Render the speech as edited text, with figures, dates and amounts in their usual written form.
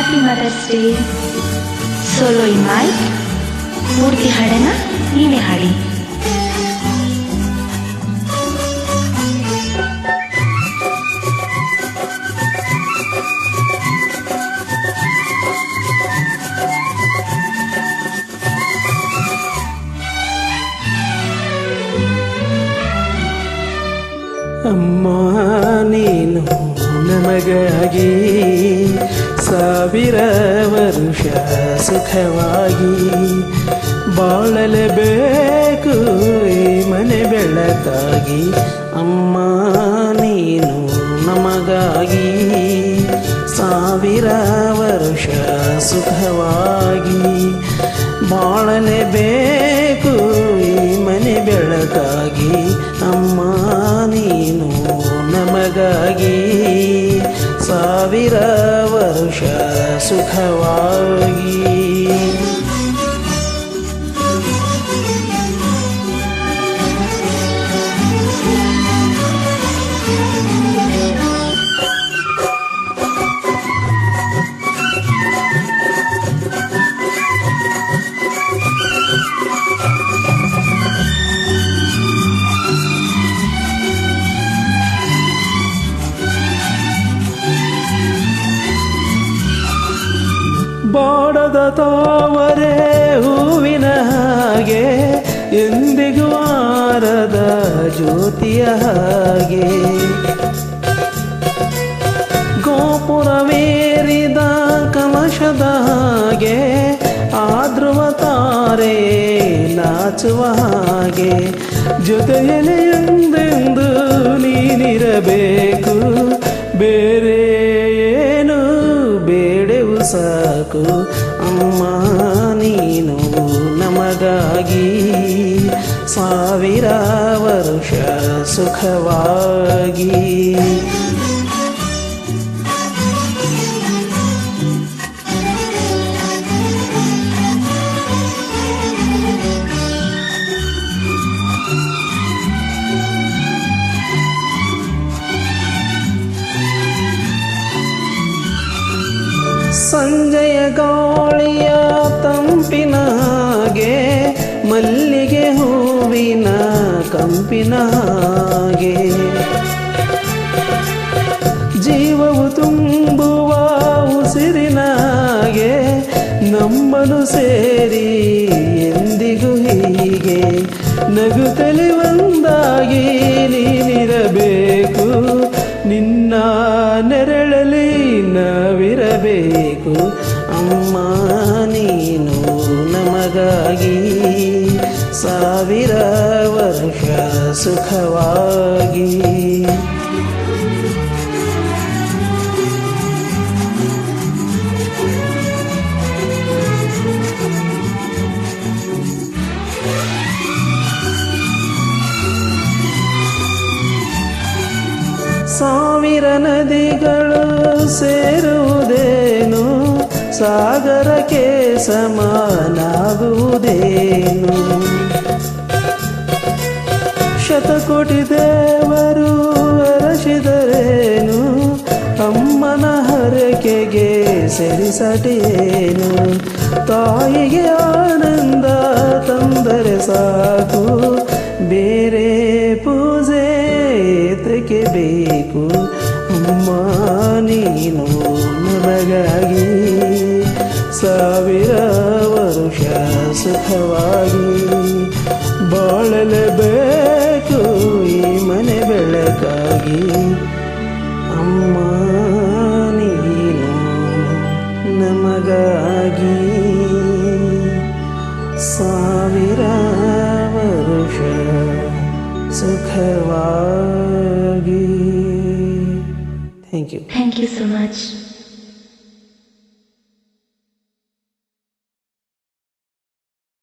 Happy mother's day. Solo in mic. ಪೂರ್ತಿ ಹಾಡನ್ನ ನೀವೇ ಹಾಡಿ. ಅಮ್ಮ ನೀನು ನಮಗಾಗಿ ಸಾವಿರ ವರುಷ ಸುಖವಾಗಿ ಬಾಳಲೇಬೇಕು ಈ ಮನೆ ಬೆಳಕಾಗಿ. ಅಮ್ಮ ನೀನು ನಮಗಾಗಿ ಸಾವಿರ ವರುಷ ಸುಖವಾಗಿ ಬಾಳಲೇಬೇಕು ಈ ಮನೆ ಬೆಳಕಾಗಿ. ಅಮ್ಮ ನೀನು ನಮಗಾಗಿ ಸಾವಿರ ವರುಷ ಸುಖವಾಗಿ. ಬಾಡದ ತಾವರೆ ಹೂವಿನ ಹಾಗೆ ಎಂದಿಗೂ ಆರದ ಜ್ಯೋತಿಯ ಹಾಗೆ ಗೋಪುರವೇರಿದ ಕಲಶದ ಹಾಗೆ ಆದ್ರುವ ತಾರೆ ನಾಚುವ ಹಾಗೆ ಜೊತೆಯಲ್ಲಿ ಎಂದೆಂದು ನೀನಿರಬೇಕು. ಬೇರೆ ಏನು ಬೇಡೆವು ಸಾಕು. ಅಮ್ಮ ನೀನು ನಮಗಾಗಿ ಸಾವಿರ ವರುಷ ಸುಖವಾಗಿ. ಸಂಜೆಯ ಗಾಳಿಯ ತಂಪಿನ ಹಾಗೆ ಮಲ್ಲಿಗೆ ಹೂವಿನ ಕಂಪಿನ ಹಾಗೆ ಜೀವವು ತುಂಬುವ ಉಸಿರಿನ ಹಾಗೆ ನಮ್ಮನು ಸೇರಿ ಎಂದಿಗೂ ಹೀಗೆ ನಗುತ್ತಲೇ ಒಂದಾಗಿ ನೀನಿರಬೇಕು. ನಿನ್ನ ನೆರಳಲಿ ನಾವಿರಬೇಕು. ಅಮ್ಮ ನೀನು ನಮಗಾಗಿ ಸಾವಿರ ವರುಷ ಸುಖವಾಗಿ. ಸಾವಿರ ನದಿಗಳು ಸೇರುವುದೇನು ಸಾಗರಕ್ಕೆ ಸಮಾನಾಗುವುದೇನು. ಶತಕೋಟಿ ದೇವರು ಅರಸಿದರೇನು ಅಮ್ಮನ ಹರಕೆಗೆ ಸರಿಸಟೇನು. ತಾಯಿಗೆ ಆನಂದ ತಂದರೆ ಸಾಕು ಬೇರೆ ಪೂಜೆ ಏತಕ್ಕೆ ಬೇಕು. ಅಮ್ಮ ನೀನು ನಮಗಾಗಿ ಸಾವಿರ ವರುಷ ಸುಖವಾಗಿ ಬಾಳಲೇಬೇಕು ಈ ಮನೆ ಬೆಳಕಾಗಿ. ಅಮ್ಮ ನೀನು ನಮಗಾಗಿ ಸಾವಿರ ವರುಷ ಸುಖವಾಗಿ. Thank you. Thank you so much.